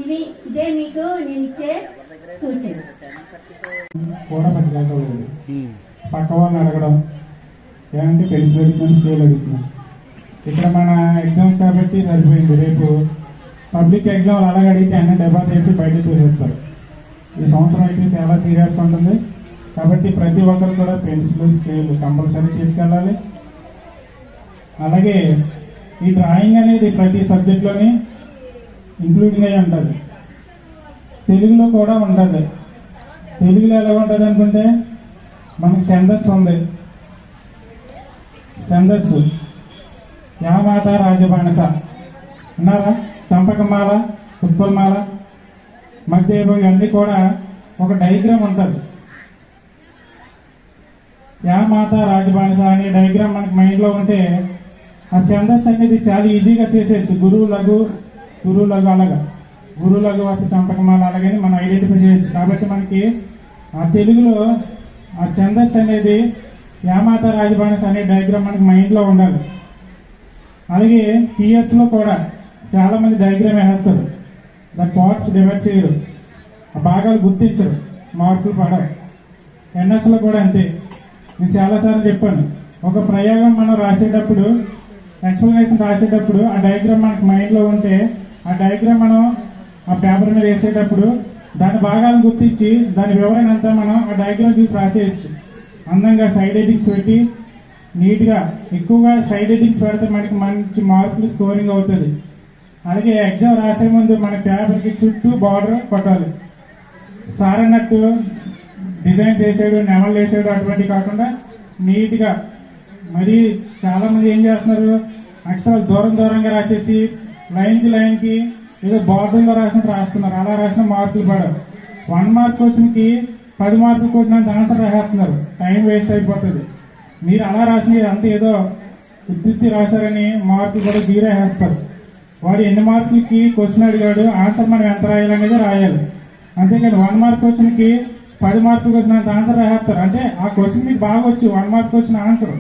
ఇదే మీకు నేను ఇచ్చే సూచన. పక్క వాళ్ళని అడగడం ఏమంటే పెన్సిల్ అడుగుతున్నాను, స్కేల్ అడుగుతున్నాను. ఇక్కడ మన ఎగ్జామ్స్ కాబట్టి సరిపోయింది. రేపు పబ్లిక్ ఎగ్జామ్లు అలాగ అడిగితే అన్ని డబ్బా చేసి బయట చూసేస్తారు. ఈ సంవత్సరం అయితే చాలా సీరియస్గా ఉంటుంది. కాబట్టి ప్రతి ఒక్కరు కూడా పెన్సిల్, స్కేల్ కంపల్సరీ తీసుకెళ్ళాలి. అలాగే ఈ డ్రాయింగ్ అనేది ప్రతి సబ్జెక్ట్లోని ఇంక్లూడింగ్ అయి ఉంటుంది. తెలుగులో కూడా ఉంటుంది. తెలుగులో ఎలా ఉంటుంది అనుకుంటే మనకు ఛందస్సు ఉంది. ఛందస్సు యామాత రాజబాణస అన్నారా, చంపకమాల, ఉత్పలమాల, మధ్య ఇవన్నీ కూడా ఒక డయాగ్రామ్ ఉంటుంది. యామాత రాజబాణస అనే డయాగ్రామ్ మనకి మైండ్లో ఉంటే ఆ ఛందస్సు అనేది చాలా ఈజీగా చేసేయచ్చు. గురువు లఘు అలాగా గురువు లఘు వస్తే చంపకమాల అలాగని మనం ఐడెంటిఫై చేయొచ్చు. కాబట్టి మనకి ఆ తెలుగులో ఆ ఛందస్సు అనేది యామాత రాజబాణస అనే డయాగ్రామ్ మనకి మైండ్లో ఉండాలి. అలాగే పిఎస్ లో కూడా చాలా మంది డయాగ్రామ్ వేస్తారు. దాని పార్ట్స్ డివైడ్ చేయరు, ఆ భాగాలు గుర్తించరు, మార్కులు పడవు. ఎన్ఎస్ లో కూడా అంతే. నేను చాలాసార్లు చెప్పాను, ఒక ప్రయోగం మనం రాసేటప్పుడు, ఎక్స్ప్లెనేషన్ రాసేటప్పుడు ఆ డయాగ్రామ్ మనకి మైండ్లో ఉంటే ఆ డయాగ్రామ్ మనం ఆ పేపర్ మీద వేసేటప్పుడు దాని భాగాలను గుర్తించి దాని వివరణ అంతా మనం ఆ డయాగ్రామ్ చూసి రాసేయచ్చు. అందంగా సైడ్ ఎడిటింగ్స్ పెట్టి నీట్గా ఎక్కువగా సైడ్ ఎడిటింగ్స్ పెడితే మనకి మంచి మార్కులు స్కోరింగ్ అవుతుంది. అలాగే ఎగ్జామ్ రాసే ముందు మన పేపర్కి చుట్టూ బార్డర్ కొట్టాలి. సార్ అన్నట్టు డిజైన్ చేసాడు, నెమలు వేసాడు అటువంటి కాకుండా నీట్గా. మరి చాలా మంది ఏం చేస్తున్నారు, అక్షరాలు దూరంగా రాసేసి లైన్కి ఏదో బార్డర్లో రాసినట్టు రాస్తున్నారు. అలా రాసిన మార్కులు పడవు. 1 మార్క్ క్వశ్చన్కి 10 మార్కులు క్వశ్చన్ ఆన్సర్ రాసేస్తున్నారు. టైం వేస్ట్ అయిపోతుంది. మీరు అలా రాసి అంత ఏదో ఉద్దిష్టి రాశారని మార్కులు కూడా జీరో వేస్తారు. వాడు ఎన్ని మార్కులకి క్వశ్చన్ అడిగాడు, ఆన్సర్ మనం ఎంత రాయాలనేది రాయాలి. అంతేకాని 1 మార్క్ క్వశ్చన్కి 10 మార్కులు క్వశ్చన్ అంత ఆన్సర్ రాసేస్తారు. అంటే ఆ క్వశ్చన్ మీకు బాగా వచ్చు, 1 మార్క్ క్వశ్చన్ ఆన్సర్,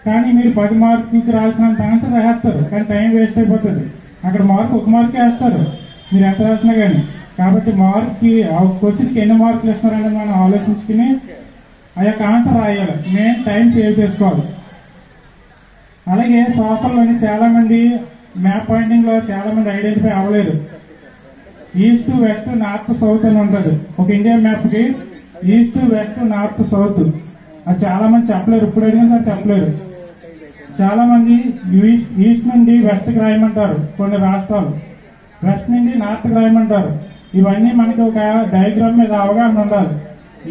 కానీ మీరు 10 మార్కులకి రాసినంత ఆన్సర్ రాసేస్తారు. కానీ టైం వేస్ట్ అయిపోతుంది. అక్కడ మార్కు 1 మార్కే వేస్తారు మీరు ఎంత రాసినా కానీ. కాబట్టి మార్క్కి ఆ క్వశ్చన్కి ఎన్ని మార్కులు ఇస్తున్నారని మనం ఆలోచించుకుని ఆ యొక్క ఆన్సర్ రాయాలి. మెయిన్ టైం సేవ్ చేసుకోవాలి. అలాగే సోషల్లోని చాలా మంది మ్యాప్ పాయింటింగ్ లో చాలా మంది ఐడెంటిఫై అవ్వలేదు. ఈస్ట్, వెస్ట్, నార్త్, సౌత్ అని ఉంటుంది. ఒక ఇండియా మ్యాప్ కి ఈస్ట్, వెస్ట్, నార్త్, సౌత్ అది చాలా మంది చెప్పలేరు. ఇప్పుడు అడిగినా సార్ చెప్పలేరు. చాలా మంది ఈస్ట్ నుండి వెస్ట్ కి రాయమంటారు కొన్ని రాష్ట్రాలు, వెస్ట్ నుండి నార్త్ కి రాయమంటారు. ఇవన్నీ మనకి ఒక డయాగ్రామ్ మీద అవగాహన ఉండాలి.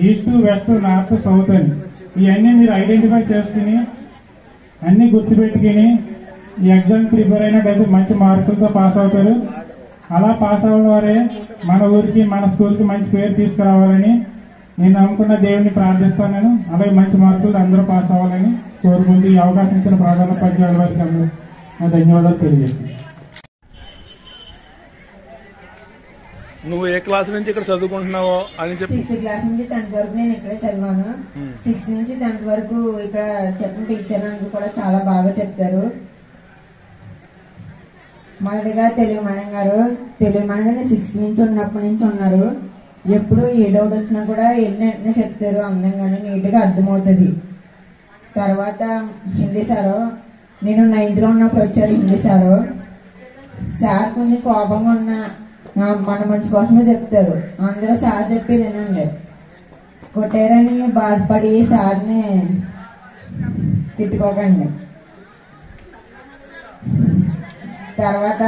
ఈస్ట్, వెస్ట్, నార్త్, సౌత్ అని ఇవన్నీ మీరు ఐడెంటిఫై చేసుకుని అన్ని గుర్తుపెట్టుకుని ఈ ఎగ్జామ్ ప్రిపేర్ అయినట్టయితే మంచి మార్కులతో పాస్ అవుతారు. అలా పాస్ అవ్వడం వారే మన ఊరికి, మన స్కూల్కి మంచి పేరు తీసుకురావాలని నేను నమ్ముకున్న దేవుని ప్రార్థిస్తాను. నేను అలాగే మంచి మార్కులు అందరూ పాస్ అవ్వాలని కోరుకుంటూ ఈ అవకాశం ఇచ్చిన ప్రధానోపాధ్యాయుల వారికి అందరూ నా ధన్యవాదాలు తెలియజేస్తాను. నువ్వు ఏ క్లాస్ నుంచి ఇక్కడ చదువుకుంటున్నావో అని చెప్పి. 6th క్లాస్ నుంచి 10th వరకు నేను ఇక్కడే చదివాను. 6th నుంచి 10th వరకు ఇక్కడ చెప్పిన టీచర్ అందరూ కూడా చాలా బాగా చెప్తారు. మొదటిగా తెలుగు మేడం గారు 6th నుంచి ఉన్నప్పటి నుంచి ఉన్నారు. ఎప్పుడు ఏ డౌట్ వచ్చినా కూడా వెంటనే చెప్తారు, అందంగానే నీట్ గా అర్థమవుతుంది. తర్వాత హిందీ సారు, నేను 9th లో ఉన్నప్పుడు వచ్చారు హిందీ సారు. సార్ కొంచెం కోపంగా ఉన్న మన మంచి కోసమే చెప్తారు. అందరూ సార్ చెప్పేది వినండి. కొట్టారని బాధపడి సార్ని తిట్టుకోకండి. తర్వాత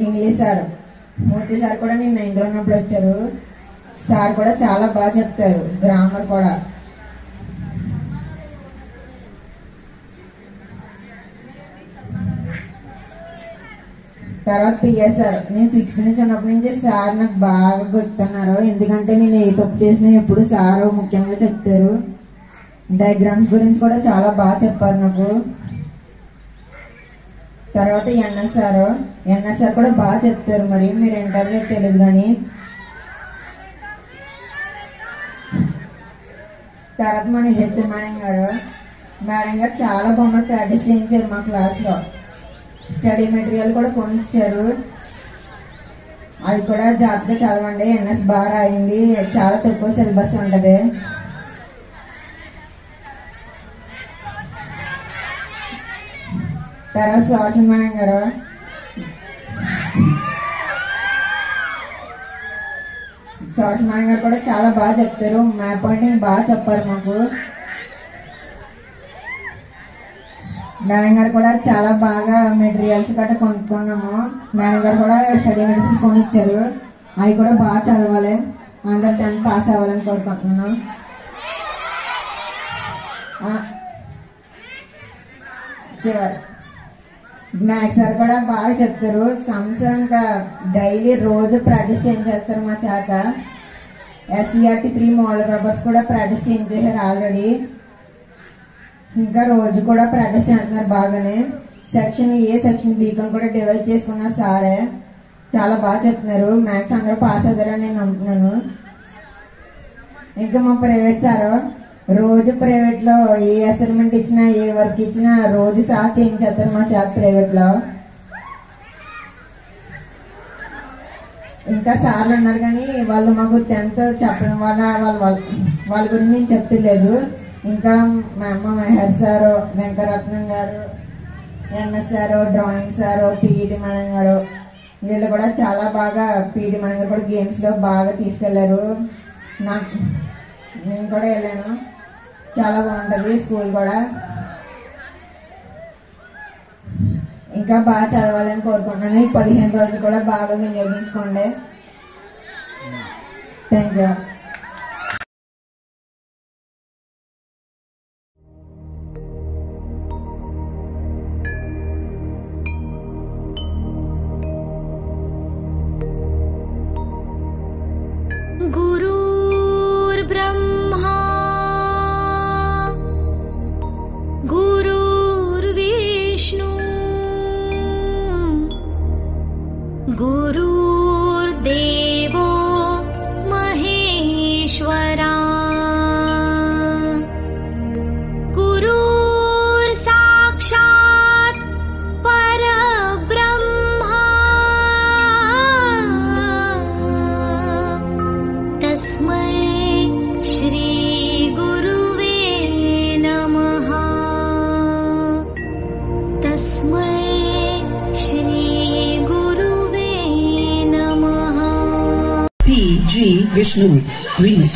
ఇంగ్లీష్ సార్, మూర్తి సార్ కూడా నేను 9th లో ఉన్నప్పుడు వచ్చారు. సార్ కూడా చాలా బాగా చెప్తారు, గ్రామర్ కూడా. తర్వాత పిఎస్ సార్, నేను 6th నుంచి ఉన్నప్పటి నుంచి సార్ నాకు బాగా గుర్తున్నారు. ఎందుకంటే నేను ఏ తప్పు చేసినా ఎప్పుడు సార్ ముఖ్యంగా చెప్తారు. డయాగ్రామ్స్ గురించి కూడా చాలా బాగా చెప్పారు నాకు. తర్వాత ఎన్ఎస్ సార్ కూడా బాగా చెప్తారు. మరి మీరు ఇంటర్వ్యూ తెలియదు కానీ. తర్వాత మన హెచ్ మేడం గారు చాలా బొమ్మలు ప్రాక్టీస్ చేయించారు మా క్లాస్ లో. స్టడీ మెటీరియల్ కూడా కొనిచ్చారు. అది కూడా జాగ్రత్తగా చదవండి, ఎన్ఎస్ బాగా రాయండి, చాలా తక్కువ సిలబస్ ఉంటది. తర్వాత సోషల్ మేడం గారు కూడా చాలా బాగా చెప్తారు. మ్యాప్ పాయింటింగ్ బాగా చెప్పారు మాకు. మేడం గారు కూడా చాలా బాగా మెటీరియల్స్ గట్రా కొనుక్కున్నాము. మేడం గారు కూడా స్టడీ మెటీరియల్స్ కొనిచ్చారు. అవి కూడా బాగా చదవాలి, అందరు 10th పాస్ అవ్వాలని కోరుకుంటున్నాను. మ్యాథ్స్ సార్ కూడా బాగా చెప్తారు. ఇంకా డైలీ రోజు ప్రాక్టీస్ చేయించేస్తారు మా చేత. SCRT 3 మోడల్ పేపర్స్ కూడా ప్రాక్టీస్ చేయించేసారు ఆల్రెడీ. ఇంకా రోజు కూడా ప్రాక్టీస్ చేస్తున్నారు బాగానే. సెక్షన్ ఏ సెక్షన్ బీకం కూడా డివైడ్ చేసుకున్నారు సారే. చాలా బాగా చెప్తున్నారు. మ్యాథ్స్ అందరూ పాస్ అవుతారని నేను నమ్ముతున్నాను. ఇంకా మా ప్రైవేట్ సారు రోజు ప్రైవేట్ లో ఏ అసైన్మెంట్ ఇచ్చినా ఏ వర్క్ ఇచ్చినా రోజు సార్ చేయించేస్తారు మా చేత ప్రైవేట్ లో. ఇంకా సార్లు ఉన్నారు కానీ వాళ్ళు మాకు 10th చెప్పడం వల్ల వాళ్ళ గురించి నేను చెప్తలేదు. ఇంకా మా అమ్మ Meher sir, Venkaratnam garu, NS sir, drawing sir, PET madam garu, వీళ్ళు కూడా చాలా బాగా పీఈటీ మేడం గారు కూడా గేమ్స్ లో బాగా తీసుకెళ్లారు. నేను కూడా వెళ్ళాను. చాలా బాగుంటది స్కూల్ కూడా. ఇంకా బాగా చదవాలని కోరుకుంటున్నాను. ఈ 15 రోజులు కూడా బాగా వినియోగించుకోండి. Thank you. गुरुर्ब्रह्मा गुरुर्विष्णु गुरुर्देवो महेश्वरा गुरुर्साक्षात् परब्रह्मा तस्मै श्री गुरुवे नमः। तस्मै श्री गुरुवे नमः। PG Vishnu Remix.